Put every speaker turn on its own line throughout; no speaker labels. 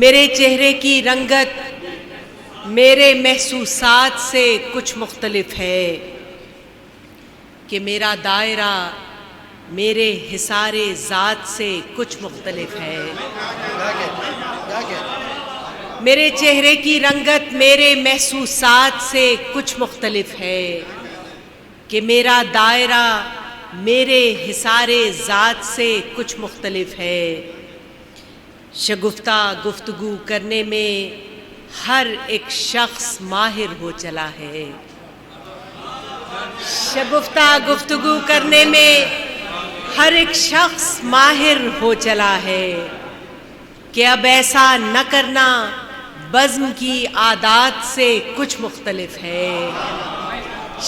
میرے چہرے کی رنگت میرے محسوسات سے کچھ مختلف ہے کہ میرا دائرہ میرے حصار ذات سے کچھ مختلف ہے۔ میرے چہرے کی رنگت میرے محسوسات سے کچھ مختلف ہے کہ میرا دائرہ میرے حصار ذات سے کچھ مختلف ہے۔ شگفتہ گفتگو کرنے میں ہر ایک شخص ماہر ہو چلا ہے۔ شگفتہ گفتگو کرنے میں ہر ایک شخص ماہر ہو چلا ہے کہ اب ایسا نہ کرنا بزم کی عادات سے کچھ مختلف ہے۔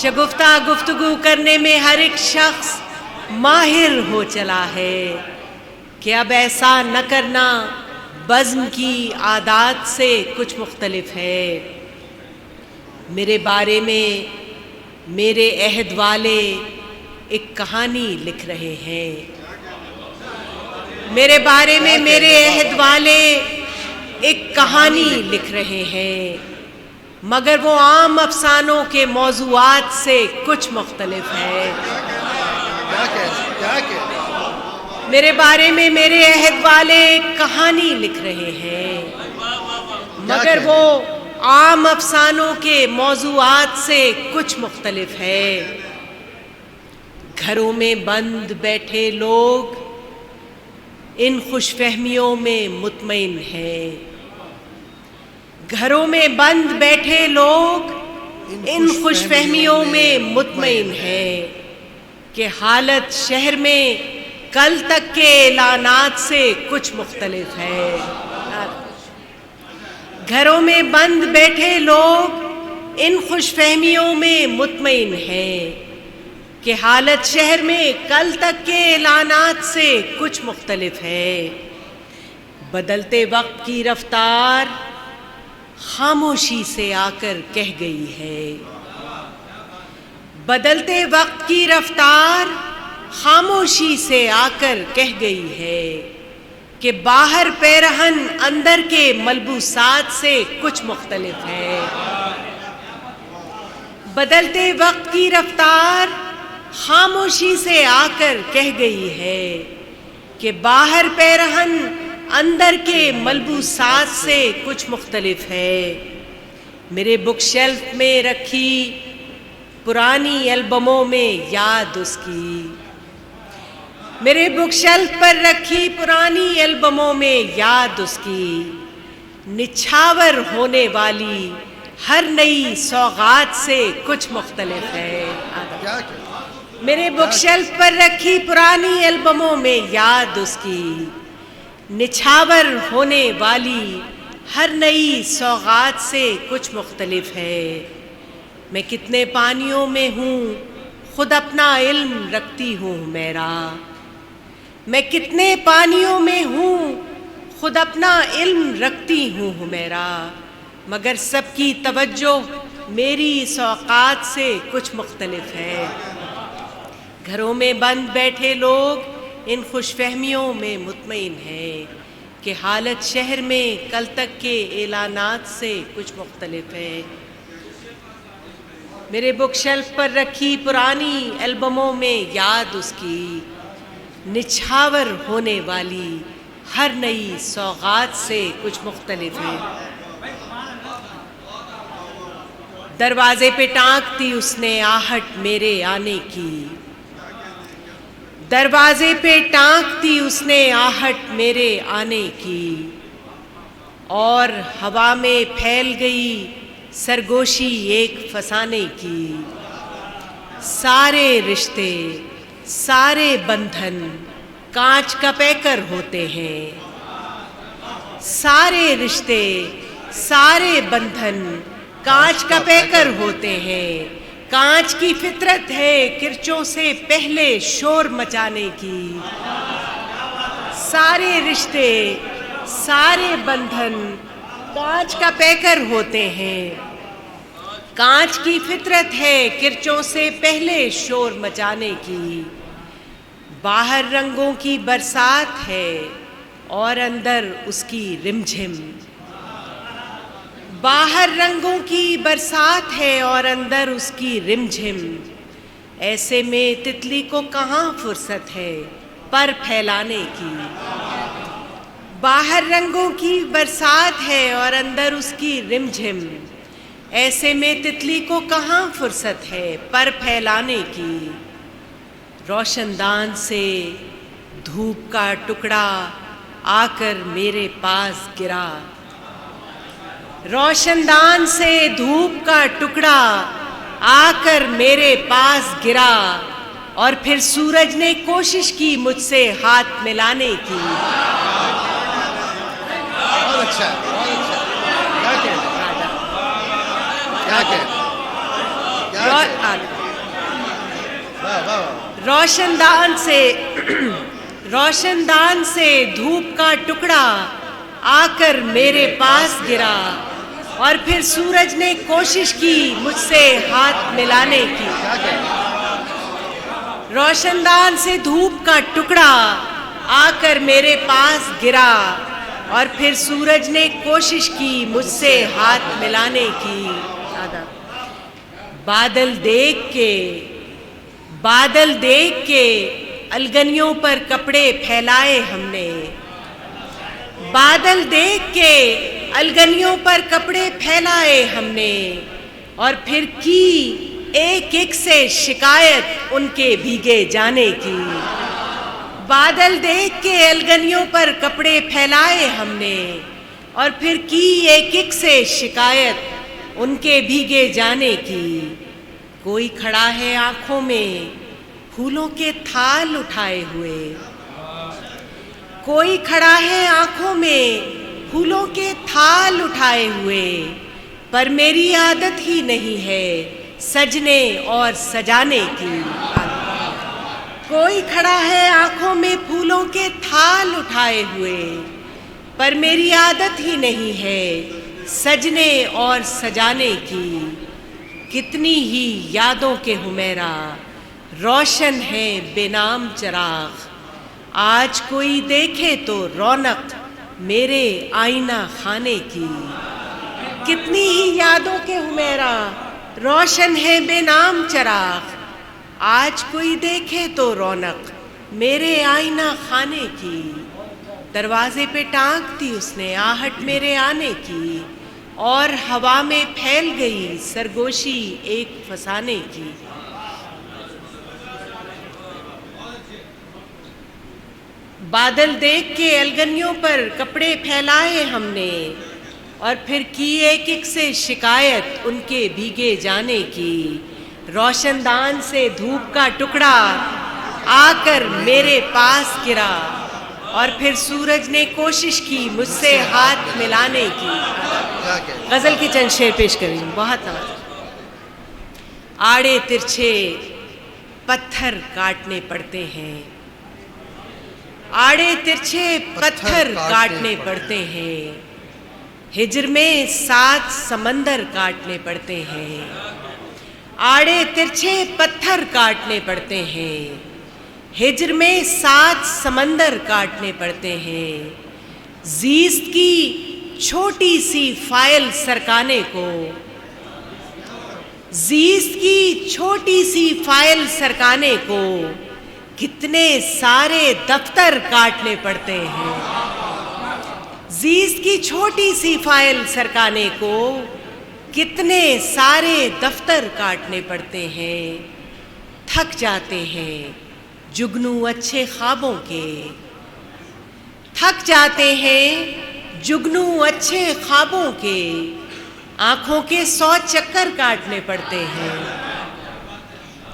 شگفتہ گفتگو کرنے میں ہر ایک شخص ماہر ہو چلا ہے کہ اب ایسا نہ کرنا بزم کی عادات سے کچھ مختلف ہے۔ میرے بارے میں میرے عہد والے ایک کہانی لکھ رہے ہیں۔ میرے بارے میں میرے عہد والے ایک کہانی لکھ رہے ہیں، مگر وہ عام افسانوں کے موضوعات سے کچھ مختلف ہے۔ میرے بارے میں میرے عہد والے ایک کہانی لکھ رہے ہیں، مگر وہ عام افسانوں کے موضوعات سے کچھ مختلف ہے۔ گھروں میں بند بیٹھے لوگ ان خوش فہمیوں میں مطمئن ہیں۔ گھروں میں بند بیٹھے لوگ ان خوش فہمیوں میں مطمئن ہیں کہ حالت شہر میں کل تک کے اعلانات سے کچھ مختلف ہے۔ گھروں میں بند بیٹھے لوگ ان خوش فہمیوں میں مطمئن ہیں کہ حالت شہر میں کل تک کے اعلانات سے کچھ مختلف ہے۔ بدلتے وقت کی رفتار خاموشی سے آ کر کہہ گئی ہے۔ بدلتے وقت کی رفتار خاموشی سے آ کر کہہ گئی ہے کہ باہر پیرہن اندر کے ملبوسات سے کچھ مختلف ہے۔ بدلتے وقت کی رفتار خاموشی سے آ کر کہہ گئی ہے کہ باہر پیرہن اندر کے ملبوسات سے کچھ مختلف ہے۔ میرے بک شیلف میں رکھی پرانی البموں میں یاد اس کی، میرے بک شیلف پر رکھی پرانی البموں میں یاد اس کی، نچھاور ہونے والی ہر نئی سوغات سے کچھ مختلف ہے۔ میرے بک شیلف پر رکھی پرانی البموں میں یاد اس کی، نچھاور ہونے والی ہر نئی سوغات سے کچھ مختلف ہے۔ میں کتنے پانیوں میں ہوں خود اپنا علم رکھتی ہوں میرا، میں کتنے پانیوں میں ہوں خود اپنا علم رکھتی ہوں میرا، مگر سب کی توجہ میری اس اوقات سے کچھ مختلف ہے۔ گھروں میں بند بیٹھے لوگ ان خوش فہمیوں میں مطمئن ہیں کہ حالت شہر میں کل تک کے اعلانات سے کچھ مختلف ہے۔ میرے بک شیلف پر رکھی پرانی البموں میں یاد اس کی، نچھاور ہونے والی ہر نئی سوغات سے کچھ مختلف ہے۔ دروازے پہ ٹانک دی اس نے آہٹ میرے آنے کی، دروازے پہ ٹانک دی اس نے آہٹ میرے آنے کی، اور ہوا میں پھیل گئی سرگوشی ایک فسانے کی۔ سارے رشتے سارے بندھن کانچ کا پیکر ہوتے ہیں، سارے رشتے سارے بندھن کانچ کا پیکر ہوتے ہیں۔ کانچ کی فطرت ہے کرچوں سے پہلے شور مچانے کی۔ سارے رشتے سارے بندھن کانچ کا پیکر ہوتے ہیں، کانچ کی فطرت ہے کرچوں سے پہلے شور مچانے کی۔ باہر رنگوں کی برسات ہے اور اندر اس کی رمجھم، باہر رنگوں کی برسات ہے اور اندر اس کی رمجھم، ایسے میں تتلی کو کہاں فرصت ہے پر پھیلانے کی۔ باہر رنگوں کی برسات ہے اور اندر اس کی رمجھم، ایسے میں تتلی کو کہاں فرصت ہے پر پھیلانے کی۔ روشن دان سے دھوپ کا ٹکڑا آ کر میرے پاس گرا، روشن دان سے دھوپ کا ٹکڑا آ کر میرے پاس گرا، اور پھر سورج نے کوشش کی مجھ سے ہاتھ ملانے کی۔
بہت اچھا، بہت اچھا، کیا
روشن دان سے دھوپ کا ٹکڑا آ کر میرے پاس گرا، اور پھر سورج نے کوشش کی مجھ سے ہاتھ ملانے کی۔ روشن دان سے دھوپ کا ٹکڑا آ کر میرے پاس گرا، اور پھر سورج نے کوشش کی مجھ سے ہاتھ ملانے کی۔ بادل دیکھ کے الگنیوں پر کپڑے پھیلائے ہم نے، بادل دیکھ کے الگنیوں پر کپڑے پھیلائے ہم نے، اور پھر کی ایک ایک سے شکایت ان کے بھیگے جانے کی۔ بادل دیکھ کے الگنیوں پر کپڑے پھیلائے ہم نے، اور پھر کی ایک ایک سے شکایت ان کے بھیگے جانے کی۔ کوئی کھڑا ہے آنکھوں میں پھولوں کے تھال اٹھائے ہوئے، کوئی کھڑا ہے آنکھوں میں پھولوں کے تھال اٹھائے ہوئے، پر میری عادت ہی نہیں ہے سجنے اور سجانے کی۔ کوئی کھڑا ہے آنکھوں میں پھولوں کے تھال اٹھائے ہوئے، پر میری عادت ہی نہیں ہے سجنے اور سجانے کی۔ کتنی ہی یادوں کے حمیرا روشن ہے بے نام چراغ، آج کوئی دیکھے تو رونق میرے آئینہ خانے کی۔ کتنی ہی یادوں کے حمیرا روشن ہے بے نام چراغ، آج کوئی دیکھے تو رونق میرے آئینہ خانے کی۔ دروازے پہ ٹانک دی اس نے آہٹ میرے آنے کی، اور ہوا میں پھیل گئی سرگوشی ایک فسانے کی۔ بادل دیکھ کے الگنیوں پر کپڑے پھیلائے ہم نے، اور پھر کی ایک ایک سے شکایت ان کے بھیگے جانے کی۔ روشن دان سے دھوپ کا ٹکڑا آ کر میرے پاس گرا، اور پھر سورج نے کوشش کی مجھ سے ہاتھ ملانے کی۔ غزل کی چند شعر پیش کریں، بہت آڑے ترچھے پتھر کاٹنے پڑتے ہیں، آڑے ترچھے پتھر کاٹنے پڑتے ہیں، ہجر میں 7 سمندر کاٹنے پڑتے ہیں۔ آڑے ترچھے پتھر کاٹنے پڑتے ہیں، ہجر میں 7 سمندر کاٹنے پڑتے ہیں۔ زیست کی چھوٹی سی فائل سرکانے کو، زیست کی چھوٹی سی فائل سرکانے کو کتنے سارے دفتر کاٹنے پڑتے ہیں۔ زیست کی چھوٹی سی فائل سرکانے کو کتنے سارے دفتر کاٹنے پڑتے ہیں۔ تھک جاتے ہیں جگنو اچھے خوابوں کے، تھک جاتے ہیں جگنو اچھے خوابوں کے، آنکھوں کے 100 چکر کاٹنے پڑتے ہیں۔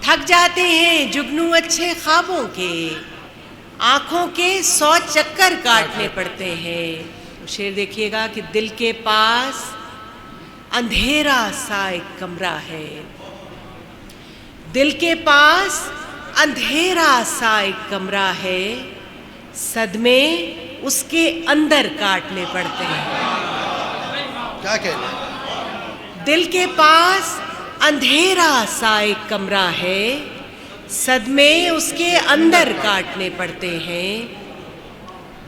تھک جاتے ہیں جگنو اچھے خوابوں کے، آنکھوں کے 100 چکر کاٹنے پڑتے ہیں۔ شعر دیکھیے گا کہ دل کے پاس اندھیرا سا ایک کمرہ ہے، دل کے پاس اندھیرا سا ایک کمرہ ہے، صدمے اس کے اندر کاٹنے پڑتے ہیں۔
کیا کہتے ہیں؟
دل کے پاس اندھیرا سا ایک کمرہ ہے، صدمے اس کے اندر کاٹنے پڑتے ہیں۔